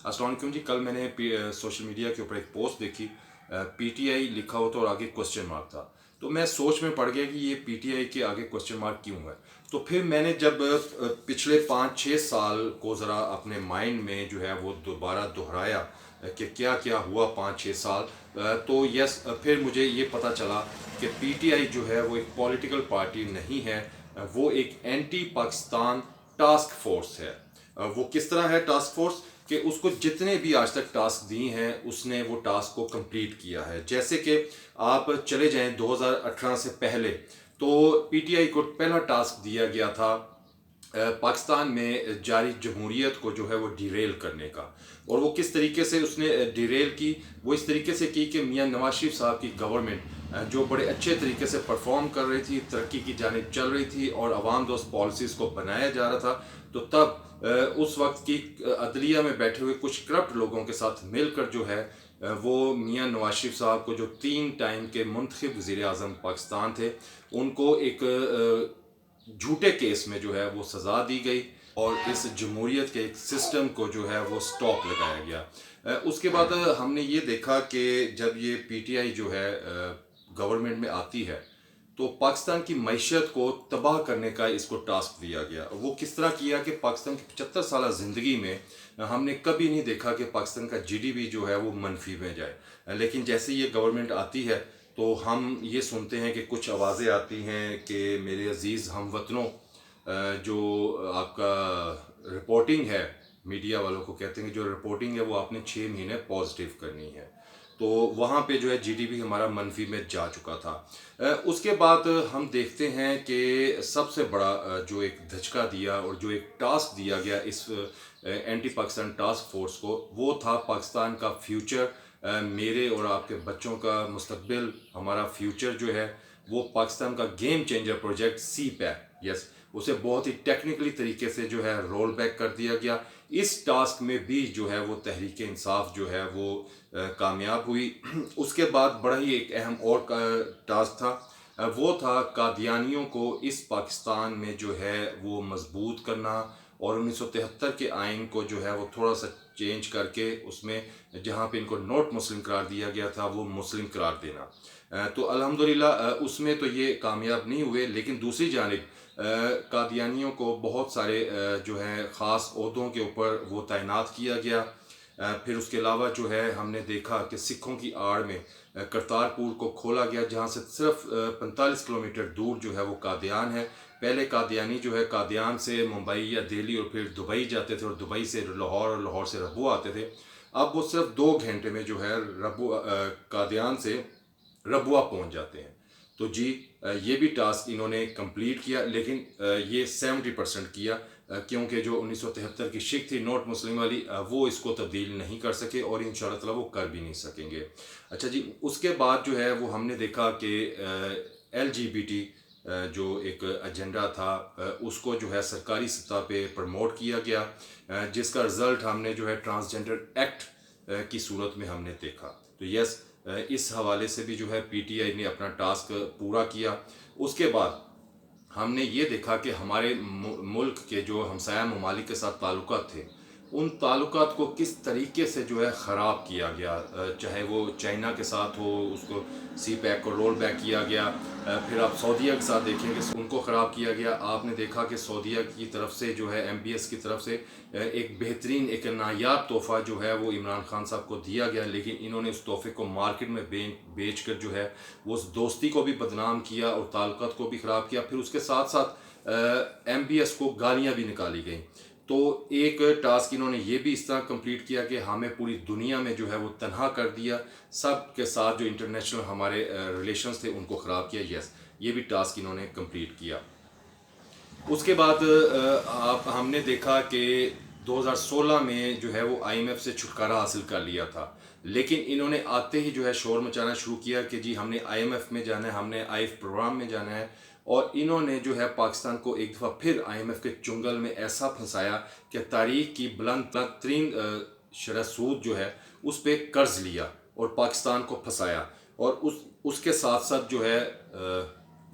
अस्सलाम वालेकुम जी। कल मैंने सोशल मीडिया के ऊपर एक पोस्ट देखी, पीटीआई लिखा हो तो और आगे क्वेश्चन मार्क था। तो मैं सोच में पड़ गया कि ये पीटीआई के आगे क्वेश्चन मार्क क्यों है। तो फिर मैंने जब पिछले 5-6 साल को ज़रा अपने माइंड में जो है वो दोबारा दोहराया कि क्या क्या हुआ 5-6 साल, तो यस, फिर मुझे ये पता चला कि पीटीआई जो है वो एक पॉलिटिकल पार्टी नहीं है, वो एक एंटी पाकिस्तान टास्क फोर्स है। वो किस तरह है टास्क फोर्स कि उसको जितने भी आज तक टास्क दिए हैं उसने वो टास्क को कंप्लीट किया है। जैसे कि आप चले जाएं 2018 से पहले, तो पीटीआई को पहला टास्क दिया गया था पाकिस्तान में जारी जमहूरियत को जो है वो डिरेल करने का। और वो किस तरीके से उसने डिरेल की, वो इस तरीके से की कि मियां नवाज शरीफ साहब की गवर्नमेंट जो बड़े अच्छे तरीके से परफॉर्म कर रही थी, तरक्की की जानिब चल रही थी और अवाम दोस्त पॉलिसीज़ को बनाया जा रहा था, तो तब उस वक्त की अदलिया में बैठे हुए कुछ करप्ट लोगों के साथ मिलकर जो है वो मियां नवाज शरीफ साहब को, जो 3 टाइम के मुंतखब वज़ीर आज़म पाकिस्तान थे, उनको एक झूठे केस में जो है वो सज़ा दी गई और इस जमहूरियत के एक सिस्टम को जो है वो स्टॉप लगाया गया। उसके बाद हमने ये देखा कि जब ये पीटीआई जो है गवर्नमेंट में आती है तो पाकिस्तान की मईशत को तबाह करने का इसको टास्क दिया गया। वो किस तरह किया कि पाकिस्तान की 75 साल ज़िंदगी में हमने कभी नहीं देखा कि पाकिस्तान का जीडीपी जो है वो मनफी में जाए। लेकिन जैसे ये गवर्नमेंट आती है तो हम ये सुनते हैं कि कुछ आवाज़ें आती हैं कि मेरे अजीज़ हम वतनों, जो आपका रिपोर्टिंग है, मीडिया वालों को कहते हैं कि जो रिपोर्टिंग है वो आपने 6 महीने पॉजिटिव करनी है। तो वहाँ पे जो है जीडीपी हमारा मनफी में जा चुका था। उसके बाद हम देखते हैं कि सबसे बड़ा जो एक धचका दिया और जो एक टास्क दिया गया इस एंटी पाकिस्तान टास्क फोर्स को, वो था पाकिस्तान का फ्यूचर, मेरे और आपके बच्चों का मुस्तकबिल, हमारा फ्यूचर जो है वो पाकिस्तान का गेम चेंजर प्रोजेक्ट सी पैक, यस, उसे बहुत ही टेक्निकली तरीके से जो है रोल बैक कर दिया गया। इस टास्क में भी जो है वो तहरीक इंसाफ जो है वो कामयाब हुई। उसके बाद बड़ा ही एक अहम और टास्क था, वो था कादियानियों को इस पाकिस्तान में जो है वो मजबूत करना और 1973 के आइन को जो है वो थोड़ा सा चेंज करके उसमें जहाँ पे इनको नॉट मुस्लिम करार दिया गया था वो मुस्लिम करार देना। तो अल्हम्दुलिल्लाह उसमें तो ये कामयाब नहीं हुए, लेकिन दूसरी जानिब कादियानियों को बहुत सारे जो हैं ख़ास ओहदों के ऊपर वो तैनात किया गया। फिर उसके अलावा जो है हमने देखा कि सिखों की आड़ में करतारपुर को खोला गया, जहाँ से सिर्फ 45 किलोमीटर दूर जो है वो कादियान है। पहले कादियानी जो है कादियान से मुंबई या दिल्ली और फिर दुबई जाते थे और दुबई से लाहौर और लाहौर से रबुआ आते थे। अब वो सिर्फ 2 घंटे में जो है कादियान से रबुआ पहुंच जाते हैं। तो जी ये भी टास्क इन्होंने कंप्लीट किया, लेकिन ये 70% किया, क्योंकि जो 1973 की शिक थी नॉट मुस्लिम वाली, वो इसको तब्दील नहीं कर सके और इंशाअल्लाह ताला वो कर भी नहीं सकेंगे। अच्छा जी, उसके बाद जो है वो हमने देखा कि LGBT जो एक एजेंडा था उसको जो है सरकारी सतह पे प्रमोट किया गया, जिसका रिज़ल्ट हमने जो है ट्रांसजेंडर एक्ट की सूरत में हमने देखा। तो यस, इस हवाले से भी जो है पीटीआई ने अपना टास्क पूरा किया। उसके बाद हमने ये देखा कि हमारे मुल्क के जो हमसाया ममालिक के साथ ताल्लुकात थे, उन ताल्लुकात को किस तरीके से जो है ख़राब किया गया। चाहे वो चाइना के साथ हो, उसको सी पैक को रोल बैक किया गया। फिर आप सऊदीया के साथ देखेंगे उनको ख़राब किया गया। आपने देखा कि सऊदीया की तरफ से जो है MBS की तरफ से एक बेहतरीन एक नायाब तोहफ़ा जो है वो इमरान खान साहब को दिया गया, लेकिन इन्होंने उस तोहफ़े को मार्केट में बेच कर जो है वो उस दोस्ती को भी बदनाम किया और ताल्लुकात को भी ख़राब किया। फिर उसके साथ साथ MBS को गालियाँ भी निकाली गई। तो एक टास्क इन्होंने ये भी इस तरह कंप्लीट किया कि हमें पूरी दुनिया में जो है वो तनहा कर दिया, सब के साथ जो इंटरनेशनल हमारे रिलेशंस थे उनको ख़राब किया। यस, ये भी टास्क इन्होंने कंप्लीट किया। उसके बाद आप हमने देखा कि 2016 में जो है वो IMF से छुटकारा हासिल कर लिया था, लेकिन इन्होंने आते ही जो है शोर मचाना शुरू किया कि जी हमने IMF में जाना है, हमने IF प्रोग्राम में जाना है। और इन्होंने जो है पाकिस्तान को एक दफ़ा फिर IMF के चुंगल में ऐसा फंसाया कि तारीख की बुलंद तरीन शरह सूद जो है उस पर कर्ज लिया और पाकिस्तान को फंसाया। और उसके साथ साथ जो है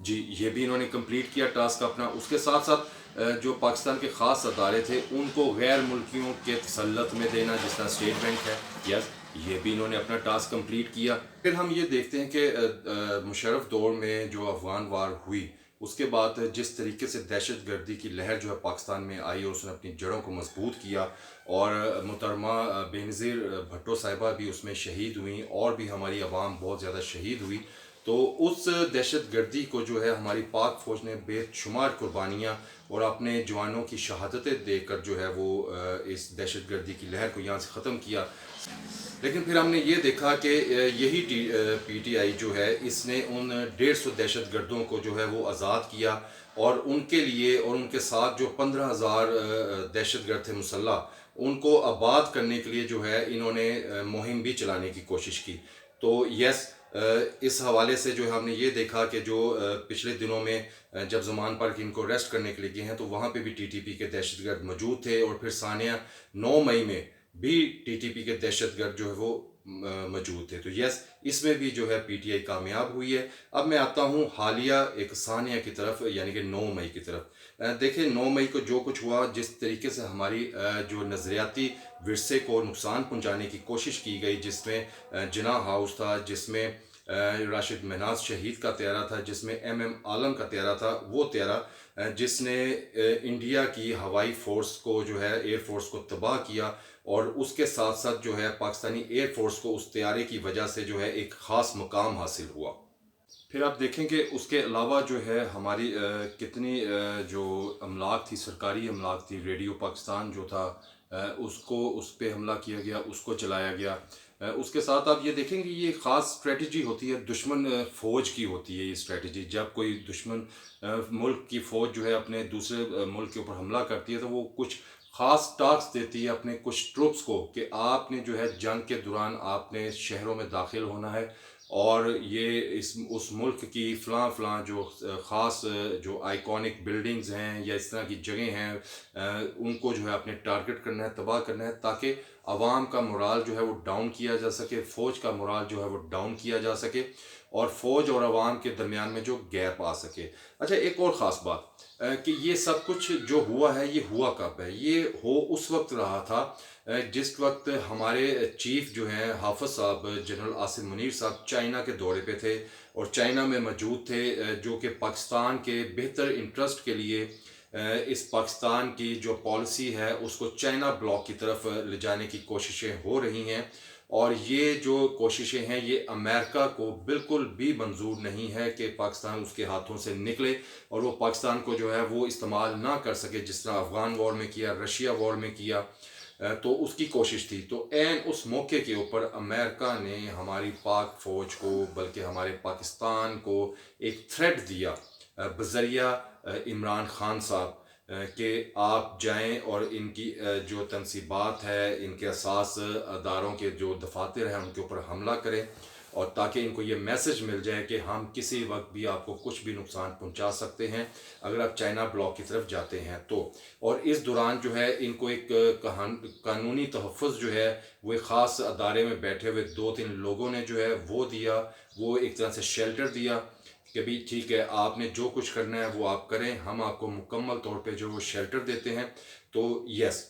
जी ये भी इन्होंने कंप्लीट किया टास्क अपना। उसके साथ साथ جو پاکستان کے خاص ادارے تھے ان کو غیر ملکیوں کے تسلط میں دینا، جس طرح اسٹیٹ بینک ہے، یس یہ بھی انہوں نے اپنا ٹاسک کمپلیٹ کیا۔ پھر ہم یہ دیکھتے ہیں کہ مشرف دور میں جو افغان وار ہوئی اس کے بعد جس طریقے سے دہشت گردی کی لہر جو ہے پاکستان میں آئی اور اس نے اپنی جڑوں کو مضبوط کیا، اور محترمہ بے نظیر بھٹو صاحبہ بھی اس میں شہید ہوئیں اور بھی ہماری عوام بہت زیادہ شہید ہوئی، تو اس دہشت گردی کو جو ہے ہماری پاک فوج نے بے شمار قربانیاں اور اپنے جوانوں کی شہادتیں دے کر جو ہے وہ اس دہشت گردی کی لہر کو یہاں سے ختم کیا۔ لیکن پھر ہم نے یہ دیکھا کہ یہی پی ٹی آئی جو ہے اس نے ان 150 دہشت گردوں کو جو ہے وہ آزاد کیا، اور ان کے لیے اور ان کے ساتھ جو 15,000 دہشت گرد تھے مسلح، ان کو آباد کرنے کے لیے جو ہے انہوں نے مہم بھی چلانے کی کوشش کی۔ تو یس اس حوالے سے جو ہم نے یہ دیکھا کہ جو پچھلے دنوں میں جب زمان پارک ان کو ریسٹ کرنے کے لیے گئے ہیں تو وہاں پہ بھی ٹی ٹی پی کے دہشت گرد موجود تھے، اور پھر ثانیہ 9 مئی میں بھی ٹی ٹی پی کے دہشت گرد جو ہے وہ موجود تھے۔ تو یس اس میں بھی جو ہے پی ٹی آئی کامیاب ہوئی ہے۔ اب میں آتا ہوں حالیہ ایک ثانیہ کی طرف، یعنی کہ 9 مئی کی طرف۔ دیکھیں 9 مئی کو جو کچھ ہوا، جس طریقے سے ہماری جو نظریاتی ورثے کو نقصان پہنچانے کی کوشش کی گئی، جس میں جناح ہاؤس تھا، جس میں راشد مہناز شہید کا طیارہ تھا، جس میں ایم عالم کا طیارہ تھا، وہ طیارہ جس نے انڈیا کی ہوائی فورس کو جو ہے ایئر فورس کو تباہ کیا، اور اس کے ساتھ ساتھ جو ہے پاکستانی ایئر فورس کو اس طیارے کی وجہ سے جو ہے ایک خاص مقام حاصل ہوا۔ پھر آپ دیکھیں کہ اس کے علاوہ جو ہے ہماری کتنی جو املاک تھی، سرکاری املاک تھی، ریڈیو پاکستان جو تھا اس پہ حملہ کیا گیا، اس کو چلایا گیا۔ اس کے ساتھ آپ یہ دیکھیں کہ یہ خاص اسٹریٹجی ہوتی ہے، دشمن فوج کی ہوتی ہے یہ اسٹریٹجی۔ جب کوئی دشمن ملک کی فوج جو ہے اپنے دوسرے ملک کے اوپر حملہ کرتی ہے تو وہ کچھ خاص ٹاسک دیتی ہے اپنے کچھ ٹروپس کو کہ آپ نے جو ہے جنگ کے دوران آپ نے شہروں میں داخل ہونا ہے، اور یہ اس ملک کی فلاں فلاں جو خاص جو آئیکونک بلڈنگز ہیں یا اس طرح کی جگہیں ہیں ان کو جو ہے اپنے ٹارگٹ کرنا ہے، تباہ کرنا ہے، تاکہ عوام کا مورال جو ہے وہ ڈاؤن کیا جا سکے، فوج کا مورال جو ہے وہ ڈاؤن کیا جا سکے، اور فوج اور عوام کے درمیان میں جو گیپ آ سکے۔ اچھا ایک اور خاص بات کہ یہ سب کچھ جو ہوا ہے یہ ہوا کب ہے؟ یہ اس وقت رہا تھا جس وقت ہمارے چیف جو ہیں حافظ صاحب، جنرل عاصم منیر صاحب چائنا کے دورے پہ تھے، اور چائنا میں موجود تھے، جو کہ پاکستان کے بہتر انٹرسٹ کے لیے اس پاکستان کی جو پالیسی ہے اس کو چائنا بلاک کی طرف لے جانے کی کوششیں ہو رہی ہیں، اور یہ جو کوششیں ہیں یہ امریکہ کو بالکل بھی منظور نہیں ہے کہ پاکستان اس کے ہاتھوں سے نکلے، اور وہ پاکستان کو جو ہے وہ استعمال نہ کر سکے، جس طرح افغان وار میں کیا، رشیا وار میں کیا، تو اس کی کوشش تھی۔ تو عین اس موقع کے اوپر امریکہ نے ہماری پاک فوج کو، بلکہ ہمارے پاکستان کو ایک تھریٹ دیا بذریعہ عمران خان صاحب کہ آپ جائیں اور ان کی جو تنصیبات ہے، ان کے اساس اداروں کے جو دفاتر ہیں ان کے اوپر حملہ کریں، اور تاکہ ان کو یہ میسج مل جائے کہ ہم کسی وقت بھی آپ کو کچھ بھی نقصان پہنچا سکتے ہیں اگر آپ چائنا بلاک کی طرف جاتے ہیں تو۔ اور اس دوران جو ہے ان کو ایک قانونی تحفظ جو ہے وہ ایک خاص ادارے میں بیٹھے ہوئے 2-3 لوگوں نے جو ہے وہ دیا، وہ ایک طرح سے شیلٹر دیا کہ بھی ٹھیک ہے آپ نے جو کچھ کرنا ہے وہ آپ کریں، ہم آپ کو مکمل طور پہ جو وہ شیلٹر دیتے ہیں۔ تو یس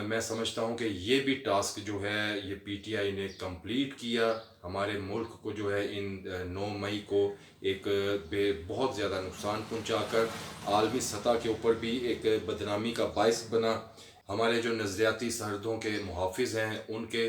میں سمجھتا ہوں کہ یہ بھی ٹاسک جو ہے یہ پی ٹی آئی نے کمپلیٹ کیا، ہمارے ملک کو جو ہے ان 9 مئی کو ایک بہت زیادہ نقصان پہنچا کر عالمی سطح کے اوپر بھی ایک بدنامی کا باعث بنا۔ ہمارے جو نظریاتی سرحدوں کے محافظ ہیں ان کے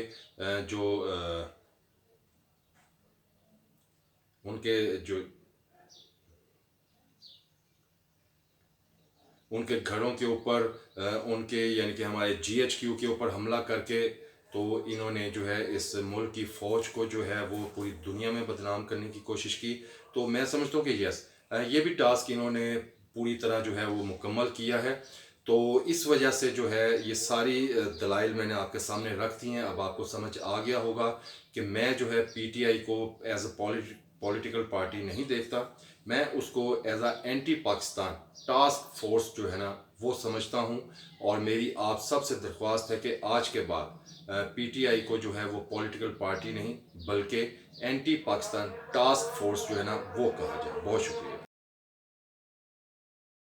ان کے گھروں کے اوپر ان کے یعنی کہ ہمارے جی ایچ کیو کے اوپر حملہ کر کے تو انہوں نے جو ہے اس ملک کی فوج کو جو ہے وہ پوری دنیا میں بدنام کرنے کی کوشش کی۔ تو میں سمجھتا ہوں کہ یس یہ بھی ٹاسک انہوں نے پوری طرح جو ہے وہ مکمل کیا ہے۔ تو اس وجہ سے جو ہے یہ ساری دلائل میں نے آپ کے سامنے رکھ دی ہیں۔ اب آپ کو سمجھ آ گیا ہوگا کہ میں جو ہے پی ٹی آئی کو ایز اے پولیٹیکل پارٹی نہیں دیکھتا، میں اس کو as a anti Pakistan task force جو ہے نا وہ سمجھتا ہوں، اور میری آپ سب سے درخواست ہے کہ آج کے بعد پی ٹی آئی کو جو ہے وہ پولیٹیکل پارٹی نہیں بلکہ اینٹی پاکستان ٹاسک فورس جو ہے نا وہ کہا جائے۔ بہت شکریہ۔